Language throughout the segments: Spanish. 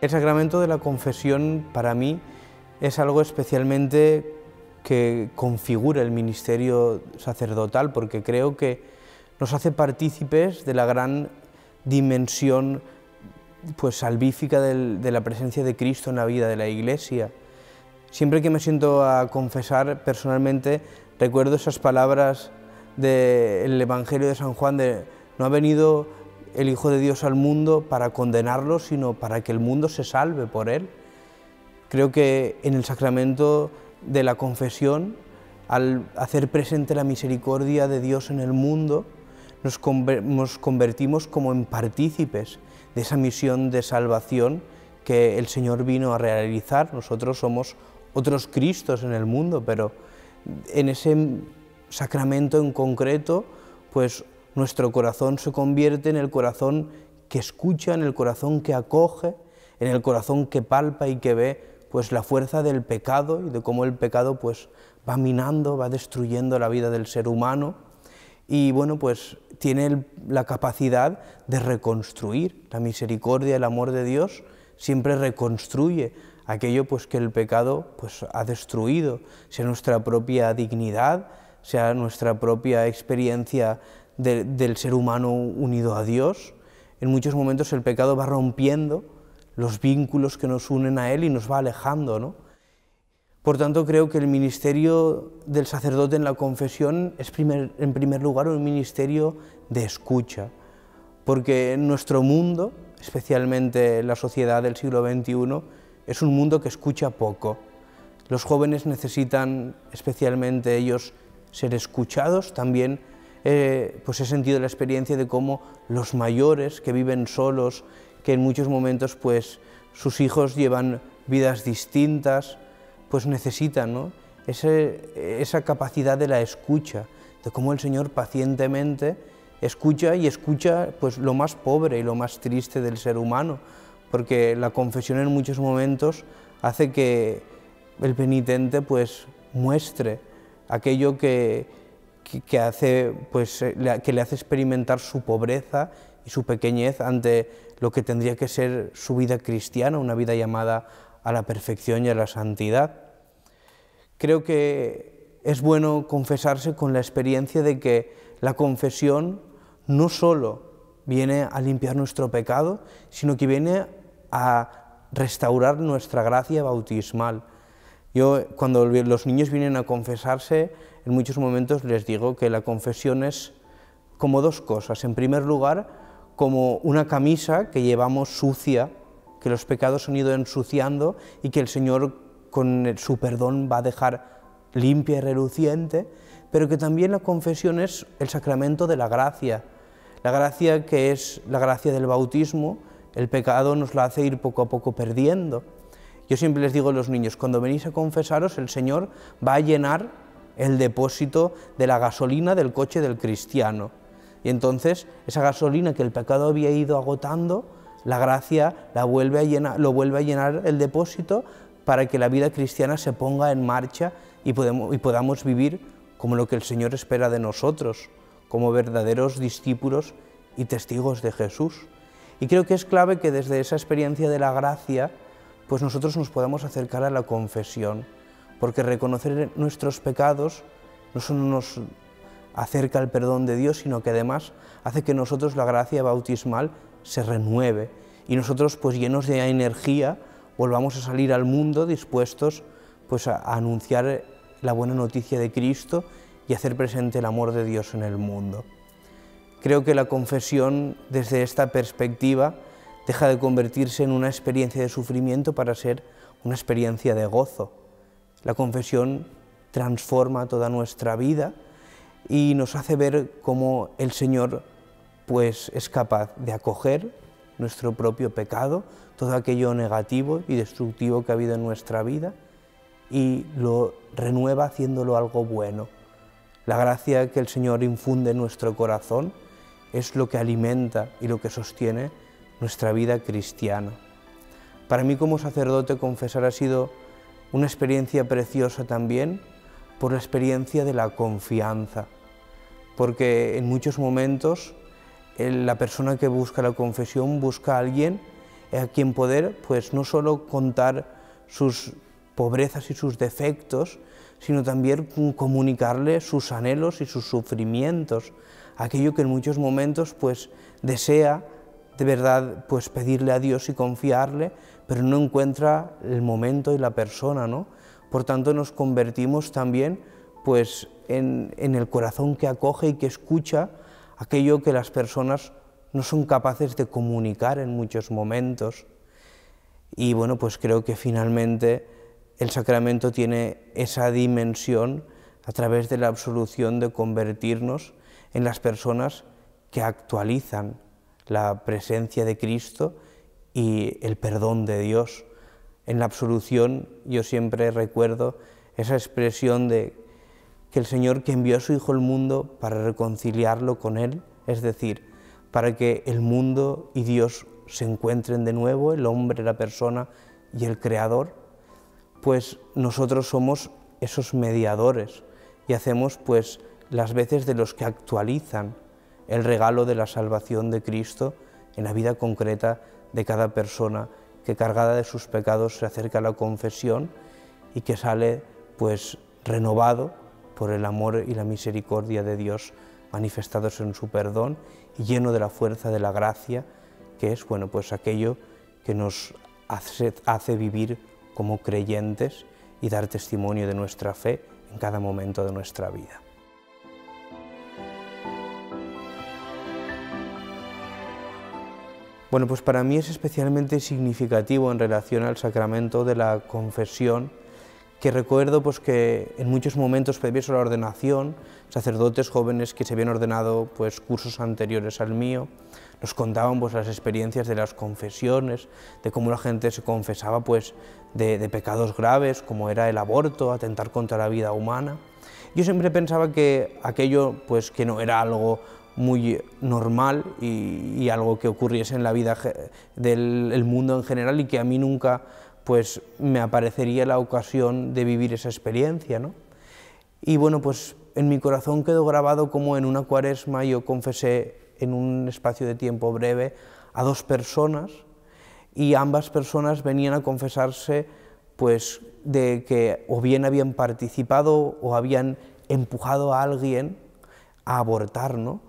El sacramento de la confesión para mí es algo especialmente que configura el ministerio sacerdotal, porque creo que nos hace partícipes de la gran dimensión salvífica de la presencia de Cristo en la vida de la Iglesia. Siempre que me siento a confesar, personalmente recuerdo esas palabras del Evangelio de San Juan de no ha venido el Hijo de Dios al mundo para condenarlo, sino para que el mundo se salve por él. Creo que en el sacramento de la confesión, al hacer presente la misericordia de Dios en el mundo, nos convertimos como en partícipes de esa misión de salvación que el Señor vino a realizar. Nosotros somos otros Cristos en el mundo, pero en ese sacramento en concreto, pues nuestro corazón se convierte en el corazón que escucha, en el corazón que acoge, en el corazón que palpa y que ve pues la fuerza del pecado y de cómo el pecado pues va minando, va destruyendo la vida del ser humano y bueno, pues tiene la capacidad de reconstruir. La misericordia, el amor de Dios siempre reconstruye aquello pues que el pecado pues ha destruido, sea nuestra propia dignidad, sea nuestra propia experiencia del ser humano unido a Dios. En muchos momentos el pecado va rompiendo los vínculos que nos unen a Él y nos va alejando, ¿no? Por tanto, creo que el ministerio del sacerdote en la confesión es en primer lugar un ministerio de escucha, porque en nuestro mundo, especialmente la sociedad del siglo XXI, es un mundo que escucha poco. Los jóvenes necesitan, especialmente ellos, ser escuchados. También pues he sentido la experiencia de cómo los mayores que viven solos, que en muchos momentos pues sus hijos llevan vidas distintas, pues necesitan, ¿no?, esa capacidad de la escucha, de cómo el Señor pacientemente escucha y escucha pues lo más pobre y lo más triste del ser humano, porque la confesión en muchos momentos hace que el penitente pues muestre aquello que le hace experimentar su pobreza y su pequeñez ante lo que tendría que ser su vida cristiana, una vida llamada a la perfección y a la santidad. Creo que es bueno confesarse con la experiencia de que la confesión no solo viene a limpiar nuestro pecado, sino que viene a restaurar nuestra gracia bautismal. Yo, cuando los niños vienen a confesarse, en muchos momentos les digo que la confesión es como dos cosas. En primer lugar, como una camisa que llevamos sucia, que los pecados han ido ensuciando y que el Señor con su perdón va a dejar limpia y reluciente, pero que también la confesión es el sacramento de la gracia que es la gracia del bautismo. El pecado nos la hace ir poco a poco perdiendo. Yo siempre les digo a los niños, cuando venís a confesaros, el Señor va a llenar el depósito de la gasolina del coche del cristiano. Y entonces, esa gasolina que el pecado había ido agotando, la gracia lo vuelve a llenar el depósito para que la vida cristiana se ponga en marcha y podamos vivir como lo que el Señor espera de nosotros, como verdaderos discípulos y testigos de Jesús. Y creo que es clave que desde esa experiencia de la gracia, pues nosotros nos podamos acercar a la confesión, porque reconocer nuestros pecados no solo nos acerca al perdón de Dios, sino que además hace que nosotros la gracia bautismal se renueve y nosotros, pues llenos de energía, volvamos a salir al mundo dispuestos pues a anunciar la buena noticia de Cristo y hacer presente el amor de Dios en el mundo. Creo que la confesión, desde esta perspectiva, deja de convertirse en una experiencia de sufrimiento para ser una experiencia de gozo. La confesión transforma toda nuestra vida y nos hace ver cómo el Señor pues es capaz de acoger nuestro propio pecado, todo aquello negativo y destructivo que ha habido en nuestra vida, y lo renueva haciéndolo algo bueno. La gracia que el Señor infunde en nuestro corazón es lo que alimenta y lo que sostiene nuestra vida cristiana. Para mí como sacerdote confesar ha sido una experiencia preciosa también por la experiencia de la confianza, porque en muchos momentos la persona que busca la confesión busca a alguien a quien poder pues no solo contar sus pobrezas y sus defectos, sino también comunicarle sus anhelos y sus sufrimientos, aquello que en muchos momentos pues desea de verdad pues pedirle a Dios y confiarle, pero no encuentra el momento y la persona, ¿no? Por tanto nos convertimos también pues en el corazón que acoge y que escucha aquello que las personas no son capaces de comunicar en muchos momentos. Y bueno, pues creo que finalmente el sacramento tiene esa dimensión a través de la absolución de convertirnos en las personas que actualizan la presencia de Cristo y el perdón de Dios. En la absolución yo siempre recuerdo esa expresión de que el Señor que envió a su Hijo al mundo para reconciliarlo con Él, es decir, para que el mundo y Dios se encuentren de nuevo, el hombre, la persona y el Creador, pues nosotros somos esos mediadores y hacemos pues las veces de los que actualizan el regalo de la salvación de Cristo en la vida concreta de cada persona que cargada de sus pecados se acerca a la confesión y que sale pues renovado por el amor y la misericordia de Dios manifestados en su perdón y lleno de la fuerza de la gracia, que es bueno, pues aquello que nos hace vivir como creyentes y dar testimonio de nuestra fe en cada momento de nuestra vida. Bueno, pues para mí es especialmente significativo en relación al sacramento de la confesión, que recuerdo pues que en muchos momentos previos a la ordenación, sacerdotes jóvenes que se habían ordenado pues cursos anteriores al mío, nos contaban pues las experiencias de las confesiones, de cómo la gente se confesaba pues de pecados graves, como era el aborto, atentar contra la vida humana. Yo siempre pensaba que aquello pues que no era algo muy normal y algo que ocurriese en la vida del mundo en general y que a mí nunca pues me aparecería la ocasión de vivir esa experiencia, ¿no? Y bueno, pues en mi corazón quedó grabado como en una cuaresma yo confesé en un espacio de tiempo breve a 2 personas y ambas personas venían a confesarse pues de que o bien habían participado o habían empujado a alguien a abortar, ¿no?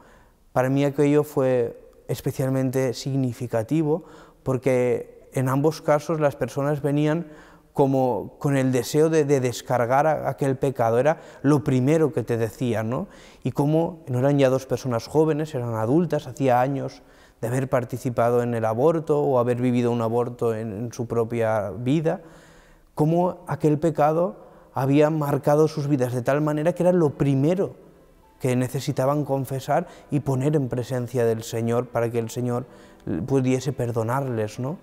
Para mí aquello fue especialmente significativo porque en ambos casos las personas venían como con el deseo de descargar aquel pecado, era lo primero que te decían, ¿no? Y como no eran ya 2 personas jóvenes, eran adultas, hacía años de haber participado en el aborto o haber vivido un aborto en su propia vida, cómo aquel pecado había marcado sus vidas de tal manera que era lo primero que necesitaban confesar y poner en presencia del Señor para que el Señor pudiese perdonarles, ¿no?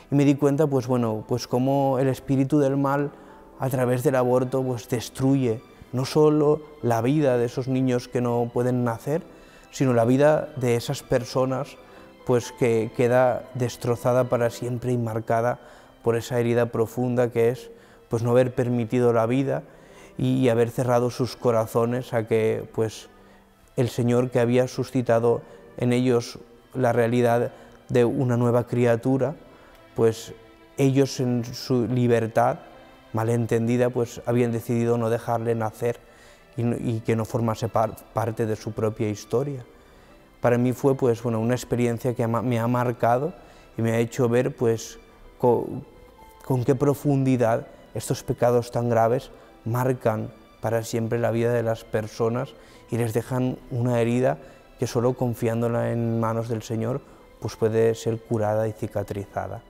Y me di cuenta, pues bueno, pues cómo el espíritu del mal a través del aborto pues destruye no solo la vida de esos niños que no pueden nacer, sino la vida de esas personas pues que queda destrozada para siempre y marcada por esa herida profunda que es pues no haber permitido la vida y haber cerrado sus corazones a que pues el Señor que había suscitado en ellos la realidad de una nueva criatura, pues ellos en su libertad malentendida pues habían decidido no dejarle nacer y que no formase parte de su propia historia. Para mí fue pues bueno, una experiencia que me ha marcado y me ha hecho ver pues con qué profundidad estos pecados tan graves marcan para siempre la vida de las personas y les dejan una herida que solo confiándola en manos del Señor pues puede ser curada y cicatrizada.